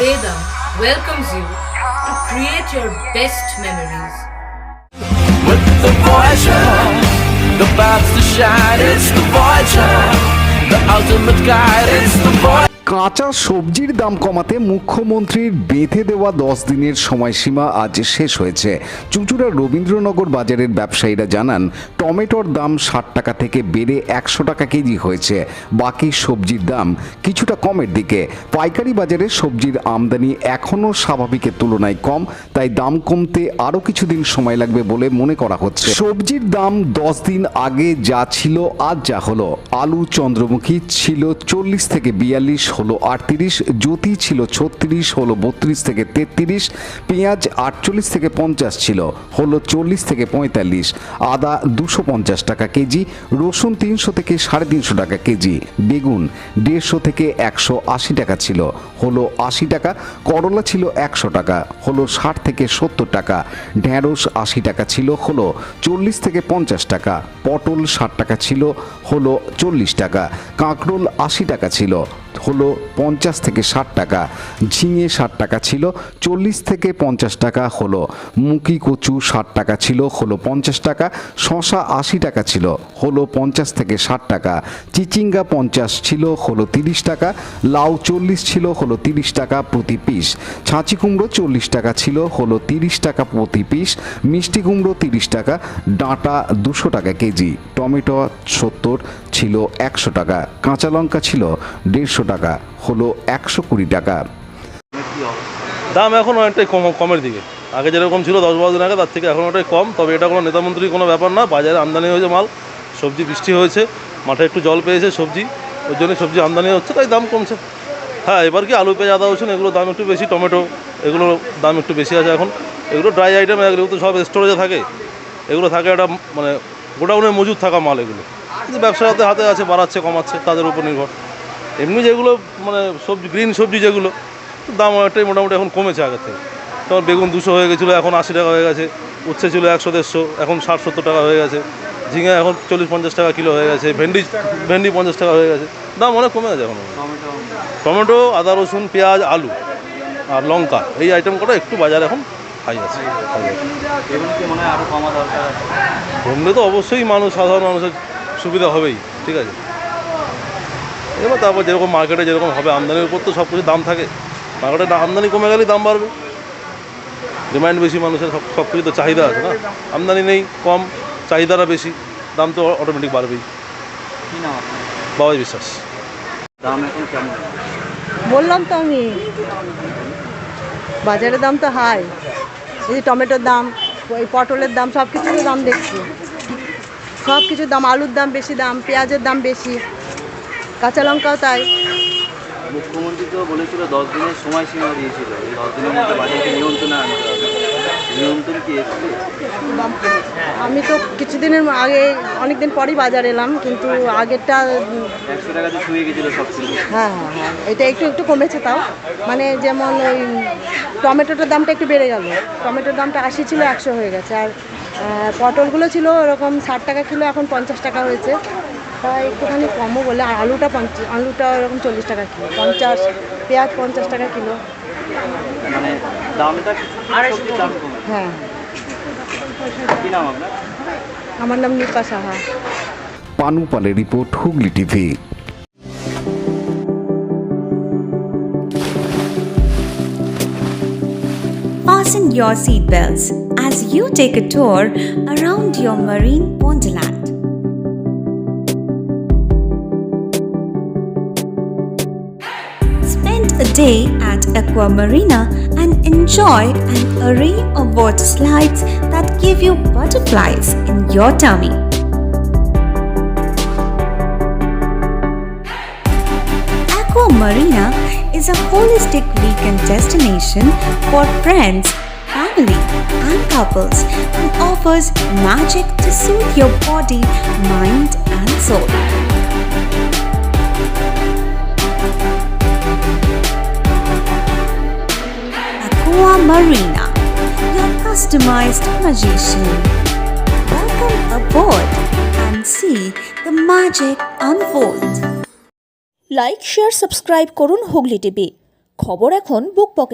Vedam welcomes you to create your best memories. With the Voyager, the paths to shine, it's the Voyager, the ultimate guide, it's the Voyager. কাঁচা সবজির দাম কমাতে মুখ্যমন্ত্রীর বেঁধে দেওয়া 10 দিনের সময়সীমা আজ শেষ হয়েছে। চুঁচুড়ার রবীন্দ্রনগর বাজারের ব্যবসায়ীরা জানান, টমেটোর দাম 60 টাকা থেকে বেড়ে 100 টাকা কেজি হয়েছে। বাকি সবজির দাম কিছুটা কমের দিকে। পাইকারি বাজারে সবজির আমদানি এখনও স্বাভাবিকের তুলনায় কম, তাই দাম কমতে আরও কিছুদিন সময় লাগবে বলে মনে করা হচ্ছে। সবজির দাম 10 দিন আগে যা ছিল আজ যা হলো। আলু চন্দ্রমুখী ছিল 40 থেকে 42, হলো 38, জ্যোতি ছিল 36, হলো 32 থেকে 33, পেঁয়াজ 48 থেকে 50 ছিল, হলো 40 থেকে 45, আদা 250 টাকা কেজি, রসুন 300 থেকে 350 টাকা কেজি, বেগুন 150 থেকে 180 টাকা ছিল, হলো 80 টাকা, করলা ছিল 100 টাকা, হলো 60 থেকে 70 টাকা, ঢেঁড়স 80 টাকা ছিল, হলো 40 থেকে 50 টাকা, পটল 60 টাকা ছিল, হলো 40 টাকা, কাঁকরোল 80 টাকা ছিল, হলো 50 থেকে 60 টাকা, ঝিঙে 60 টাকা ছিল, 40 থেকে 50 টাকা, হলো মুকি কচু 60 টাকা ছিল, হলো 50 টাকা, শশা 80 টাকা ছিল, হলো 50 থেকে 60 টাকা, চিচিঙ্গা 50 ছিল, হলো 30 টাকা, লাউ 40 ছিল, হলো 30 টাকা প্রতি পিস, ছাঁচি কুমড়ো 40 টাকা ছিল, হলো 30 টাকা প্রতি পিস, মিষ্টি কুমড়ো 30 টাকা, ডাঁটা 200 টাকা কেজি, টমেটো 70 ছিল 100 টাকা, কাঁচা লঙ্কা ছিল 150 টাকা, হলো 120 টাকা। দাম এখন অনেকটাই কমের দিকে। আগে যেরকম ছিল 10-12 দিন আগে, তার থেকে এখন অনেকটাই কম। তবে এটা কোনো নেতামন্ত্রীর কোনো ব্যাপার না। বাজারে আমদানি হয়েছে মাল, সবজি বৃষ্টি হয়েছে, মাঠে একটু জল পেয়েছে সবজি, ওই জন্য সবজি আমদানি হচ্ছে, তাই দাম কমছে। হ্যাঁ, এবার কি আলু পেঁয়াজ আদা রসুন এগুলো দাম একটু বেশি, টমেটো এগুলোর দাম একটু বেশি আছে এখন। এগুলো ড্রাই আইটেম, এগুলো তো সব স্টোরেজে থাকে, এগুলো থাকে একটা মানে গোডাউনে মজুদ থাকা মাল। এগুলো কিন্তু ব্যবসাতে হাতে আছে, বাড়াচ্ছে কমাচ্ছে তাদের উপর নির্ভর। এমনি যেগুলো মানে সবজি, গ্রিন সবজি যেগুলো, দাম অনেকটাই মোটামুটি এখন কমেছে আগের থেকে। তখন বেগুন 200 হয়ে গেছিলো, এখন 80 টাকা হয়ে গেছে। উচ্ছে ছিল 100-150, এখন 60-70 টাকা হয়ে গেছে। ঝিঙে এখন 40-50 টাকা কিলো হয়ে গেছে। ভেন্ডি 50 টাকা হয়ে গেছে। দাম অনেক কমে গেছে এখন। টমেটো, আদা রসুন, পেঁয়াজ, আলু আর লঙ্কা, এই আইটেম কটা একটু বাজার এখন হাই আছে। কমলে তো অবশ্যই সাধারণ মানুষের সুবিধা হবেই, ঠিক আছে। এবার তারপর যেরকম মার্কেটে যেরকম হবে, আমদানির উপর তো সব কিছু দাম থাকে। মার্কেটে আমদানি কমে গেলেই দাম বাড়বে। ডিমান্ড বেশি মানুষের, সব কিছু তো চাহিদা আছে না। আমদানি নেই, কম, চাহিদাটা বেশি, দাম তো অটোমেটিক বাড়বেই। বাবাই বিশ্বাস। দাম এখন কেমন? বললাম তো আমি, বাজারের দাম তো হাই। এই যে টমেটোর দাম, ওই পটলের দাম, সব কিছুর দাম দেখছি। সব কিছুর দাম, আলুর দাম বেশি, দাম পেঁয়াজের দাম বেশি, কাঁচা লঙ্কাও তাই। মুখ্যমন্ত্রী তো বলেছিল 10 দিনের সময়সীমা দিয়েছিল, এই 10 দিনের মধ্যে বাজারকে নিয়ন্ত্রণে আনতে হবে। নিয়ন্ত্রণ কি এসছে? আমি তো কিছুদিনের আগে, অনেকদিন পরই বাজার এলাম, কিন্তু আগেরটা 100 টাকাতে ছুঁয়ে গেছিলো সব কিছু। হ্যাঁ হ্যাঁ হ্যাঁ, এটা একটু একটু কমেছে তাও। মানে যেমন ওই টমেটোটার দামটা একটু বেড়ে গেল। টমেটোর দামটা 80 ছিল, 100 হয়ে গেছে। আর পটলগুলো ছিল ওরকম 60 টাকা কিলো, এখন 50 টাকা হয়েছে। তাই একটুখানি কমও বলে। আর আলুটা ওরকম 40 টাকা কিলো, 50, পেঁয়াজ 50 টাকা কিলো। মানে দামটা দাম কমে। হ্যাঁ। কি নাম আপনার? আমার নাম নিপা সাহা। পানু পালের report, Hooghly TV. Fasten your seatbelts as you take a tour around your marine wonderland. Spend a day at Aqua Marina and enjoy an array of water slides that give you butterflies in your tummy. Aqua Marina is a holistic weekend destination for friends, family, and couples and offers magic to soothe your body, mind, and soul. Aqua Marina, your customized magician. Welcome aboard and see the magic unfold. Like share subscribe করুন Hooghly TV. খবর এখন বুক pocket.